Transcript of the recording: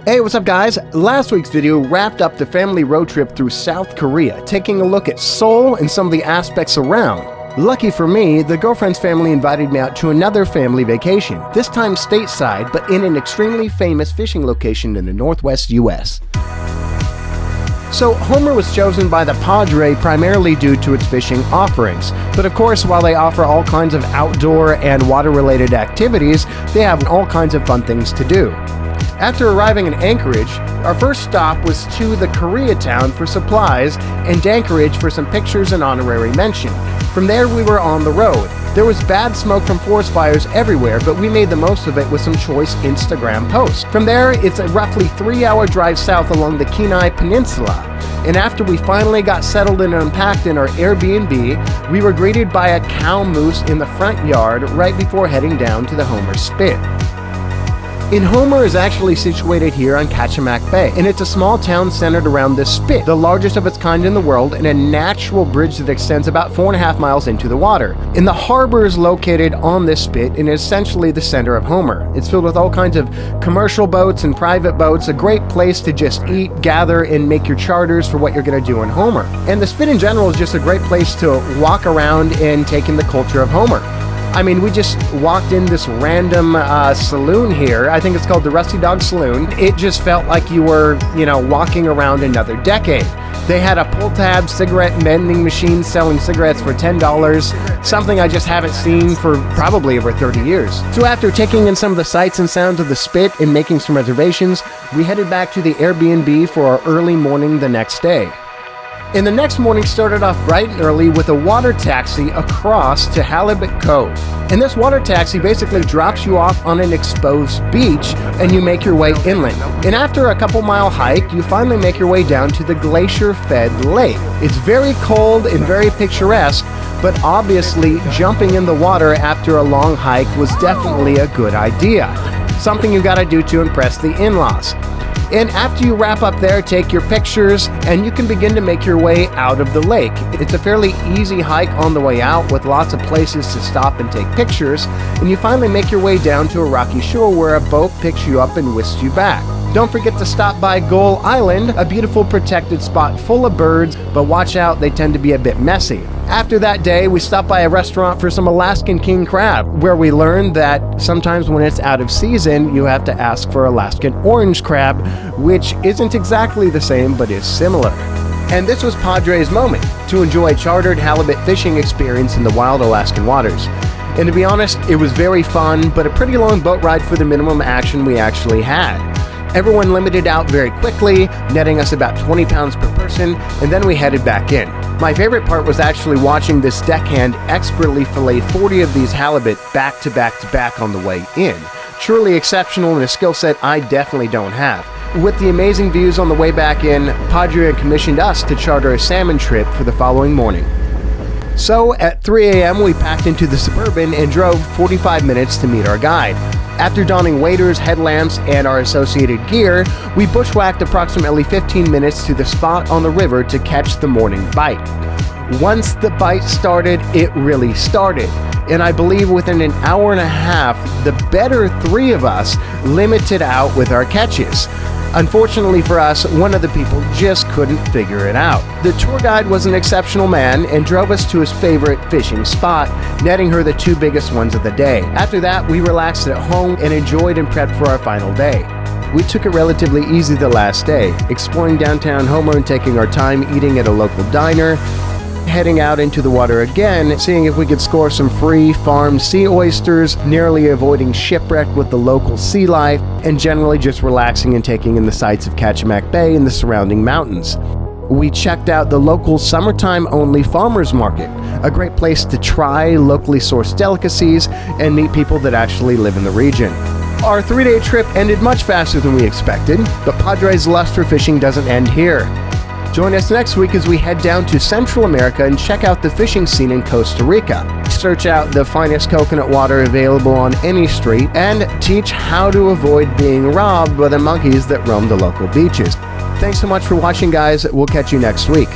Hey, what's up guys? Last week's video wrapped up the family road trip through South Korea, taking a look at Seoul and some of the aspects around. Lucky for me, the girlfriend's family invited me out to another family vacation, this time stateside, but in an extremely famous fishing location in the northwest US. So Homer was chosen by the Padre primarily due to its fishing offerings. But of course, while they offer all kinds of outdoor and water-related activities, they have all kinds of fun things to do. After arriving in Anchorage, our first stop was to the Koreatown for supplies and Anchorage for some pictures and honorary mention. From there, we were on the road. There was bad smoke from forest fires everywhere, but we made the most of it with some choice Instagram posts. From there, it's a roughly 3-hour drive south along the Kenai Peninsula. And after we finally got settled and unpacked in our Airbnb, we were greeted by a cow moose in the front yard right before heading down to the Homer Spit. And Homer is actually situated here on Kachemak Bay, and it's a small town centered around this spit, the largest of its kind in the world, and a natural bridge that extends about 4.5 miles into the water. And the harbor is located on this spit and is essentially the center of Homer. It's filled with all kinds of commercial boats and private boats, a great place to just eat, gather, and make your charters for what you're going to do in Homer. And the spit in general is just a great place to walk around and take in the culture of Homer. I mean, we just walked in this random saloon here. I think it's called the Rusty Dog Saloon. It just felt like you were, walking around another decade. They had a pull-tab cigarette vending machine selling cigarettes for $10, something I just haven't seen for probably over 30 years. So after taking in some of the sights and sounds of the spit and making some reservations, we headed back to the Airbnb for our early morning the next day. And the next morning started off bright and early with a water taxi across to Halibut Cove. And this water taxi basically drops you off on an exposed beach and you make your way inland. And after a couple-mile hike, you finally make your way down to the glacier-fed lake. It's very cold and very picturesque, but obviously jumping in the water after a long hike was definitely a good idea. Something you gotta do to impress the in-laws. And after you wrap up there, take your pictures, and you can begin to make your way out of the lake. It's a fairly easy hike on the way out with lots of places to stop and take pictures, and you finally make your way down to a rocky shore where a boat picks you up and whisks you back. Don't forget to stop by Gull Island, a beautiful protected spot full of birds, but watch out, they tend to be a bit messy. After that day, we stopped by a restaurant for some Alaskan king crab, where we learned that sometimes when it's out of season, you have to ask for Alaskan orange crab, which isn't exactly the same, but is similar. And this was Padre's moment, to enjoy a chartered halibut fishing experience in the wild Alaskan waters. And to be honest, it was very fun, but a pretty long boat ride for the minimum action we actually had. Everyone limited out very quickly, netting us about 20 pounds per person, and then we headed back in. My favorite part was actually watching this deckhand expertly fillet 40 of these halibut back to back to back on the way in. Truly exceptional and a skill set I definitely don't have. With the amazing views on the way back in, Padre commissioned us to charter a salmon trip for the following morning. So at 3 a.m. we packed into the Suburban and drove 45 minutes to meet our guide. After donning waders, headlamps, and our associated gear, we bushwhacked approximately 15 minutes to the spot on the river to catch the morning bite. Once the bite started, it really started. And I believe within an hour and a half, the better 3 of us limited out with our catches. Unfortunately for us, one of the people just couldn't figure it out. The tour guide was an exceptional man and drove us to his favorite fishing spot, netting her the 2 biggest ones of the day. After that, we relaxed at home and enjoyed and prepped for our final day. We took it relatively easy the last day, exploring downtown Homer and taking our time eating at a local diner, heading out into the water again, seeing if we could score some free farmed sea oysters, narrowly avoiding shipwreck with the local sea life, and generally just relaxing and taking in the sights of Kachemak Bay and the surrounding mountains. We checked out the local summertime-only farmers market, a great place to try locally sourced delicacies and meet people that actually live in the region. Our 3-day trip ended much faster than we expected, but Padre's lust for fishing doesn't end here. Join us next week as we head down to Central America and check out the fishing scene in Costa Rica. Search out the finest coconut water available on any street and teach how to avoid being robbed by the monkeys that roam the local beaches. Thanks so much for watching, guys. We'll catch you next week.